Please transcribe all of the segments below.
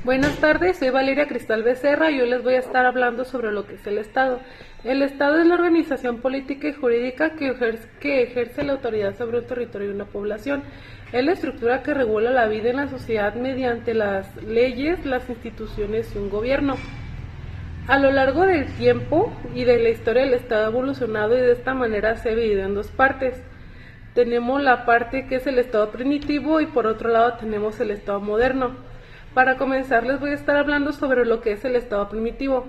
Buenas tardes, soy Valeria Cristal Becerra y hoy les voy a estar hablando sobre lo que es el Estado. El Estado es la organización política y jurídica que ejerce la autoridad sobre un territorio y una población. Es la estructura que regula la vida en la sociedad mediante las leyes, las instituciones y un gobierno. A lo largo del tiempo y de la historia del Estado ha evolucionado y de esta manera se ha dividido en dos partes. Tenemos la parte que es el Estado primitivo y por otro lado tenemos el Estado moderno. Para comenzar les voy a estar hablando sobre lo que es el Estado primitivo.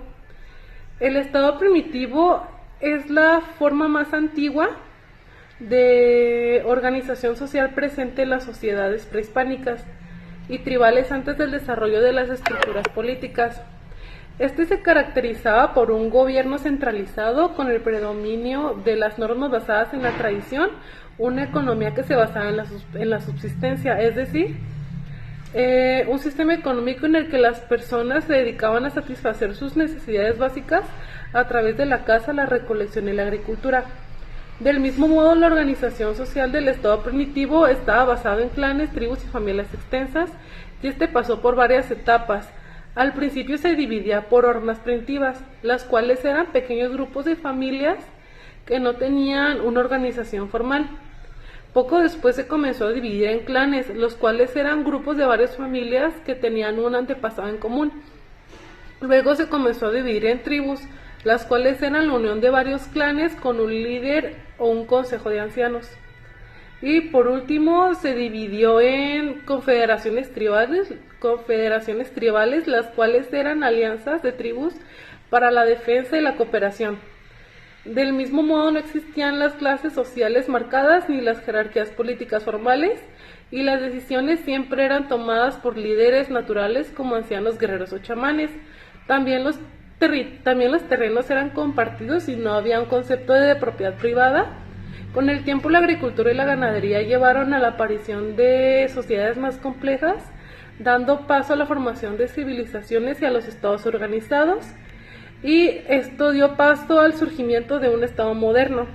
El Estado primitivo es la forma más antigua de organización social presente en las sociedades prehispánicas y tribales antes del desarrollo de las estructuras políticas. Este se caracterizaba por un gobierno centralizado con el predominio de las normas basadas en la tradición, una economía que se basaba en la subsistencia, es decir, un sistema económico en el que las personas se dedicaban a satisfacer sus necesidades básicas a través de la caza, la recolección y la agricultura. Del mismo modo, la organización social del Estado primitivo estaba basada en clanes, tribus y familias extensas, y este pasó por varias etapas. Al principio se dividía por hormas primitivas, las cuales eran pequeños grupos de familias que no tenían una organización formal. Poco después se comenzó a dividir en clanes, los cuales eran grupos de varias familias que tenían un antepasado en común. Luego se comenzó a dividir en tribus, las cuales eran la unión de varios clanes con un líder o un consejo de ancianos. Y por último se dividió en confederaciones tribales, las cuales eran alianzas de tribus para la defensa y la cooperación. Del mismo modo no existían las clases sociales marcadas ni las jerarquías políticas formales y las decisiones siempre eran tomadas por líderes naturales como ancianos, guerreros o chamanes. También los terrenos eran compartidos y no había un concepto de propiedad privada. Con el tiempo la agricultura y la ganadería llevaron a la aparición de sociedades más complejas, dando paso a la formación de civilizaciones y a los estados organizados. Y esto dio paso al surgimiento de un Estado moderno.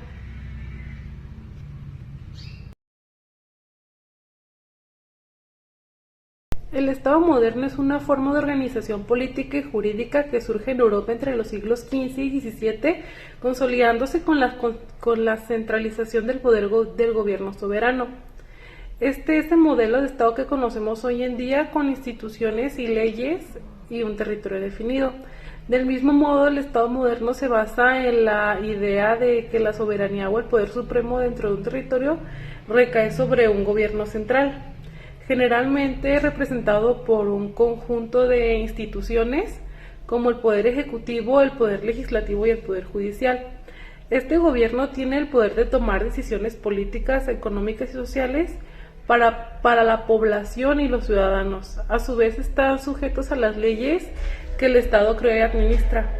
El Estado moderno es una forma de organización política y jurídica que surge en Europa entre los siglos XV y XVII, consolidándose con la centralización del poder del gobierno soberano. Este es el modelo de Estado que conocemos hoy en día, con instituciones y leyes y un territorio definido. Del mismo modo, el Estado moderno se basa en la idea de que la soberanía o el poder supremo dentro de un territorio recae sobre un gobierno central, generalmente representado por un conjunto de instituciones como el Poder Ejecutivo, el Poder Legislativo y el Poder Judicial. Este gobierno tiene el poder de tomar decisiones políticas, económicas y sociales para la población y los ciudadanos. A su vez están sujetos a las leyes que el Estado crea y administra.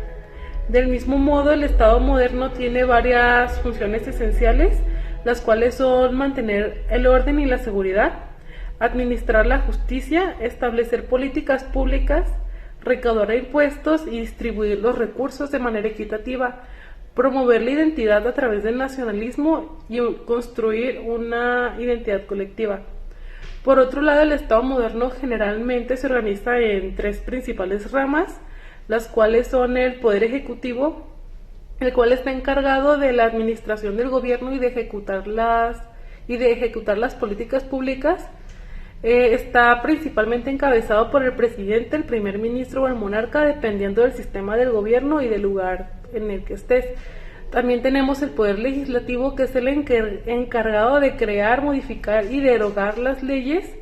Del mismo modo, el Estado moderno tiene varias funciones esenciales, las cuales son mantener el orden y la seguridad, administrar la justicia, establecer políticas públicas, recaudar impuestos y distribuir los recursos de manera equitativa, promover la identidad a través del nacionalismo y construir una identidad colectiva. Por otro lado, el Estado moderno generalmente se organiza en tres principales ramas, las cuales son el Poder Ejecutivo, el cual está encargado de la administración del gobierno y de ejecutar las políticas públicas. Está principalmente encabezado por el presidente, el primer ministro o el monarca, dependiendo del sistema del gobierno y del lugar en el que estés. También tenemos el Poder Legislativo, que es el encargado de crear, modificar y derogar las leyes.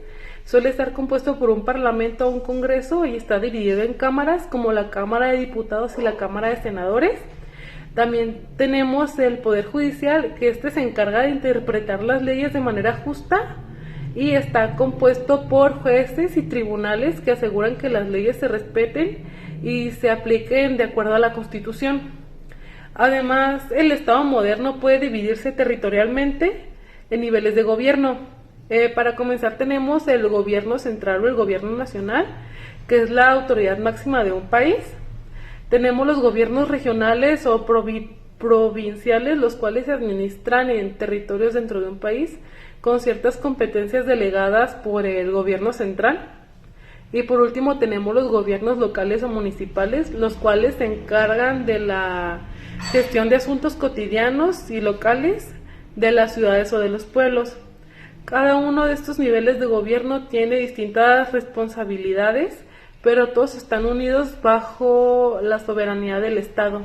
Suele estar compuesto por un parlamento o un congreso y está dividido en cámaras como la Cámara de Diputados y la Cámara de Senadores. También tenemos el Poder Judicial, que se encarga de interpretar las leyes de manera justa y está compuesto por jueces y tribunales que aseguran que las leyes se respeten y se apliquen de acuerdo a la Constitución. Además, el Estado moderno puede dividirse territorialmente en niveles de gobierno. Para comenzar, tenemos el gobierno central o el gobierno nacional, que es la autoridad máxima de un país. Tenemos los gobiernos regionales o provinciales, los cuales se administran en territorios dentro de un país con ciertas competencias delegadas por el gobierno central. Y por último tenemos los gobiernos locales o municipales, los cuales se encargan de la gestión de asuntos cotidianos y locales de las ciudades o de los pueblos. Cada uno de estos niveles de gobierno tiene distintas responsabilidades, pero todos están unidos bajo la soberanía del Estado.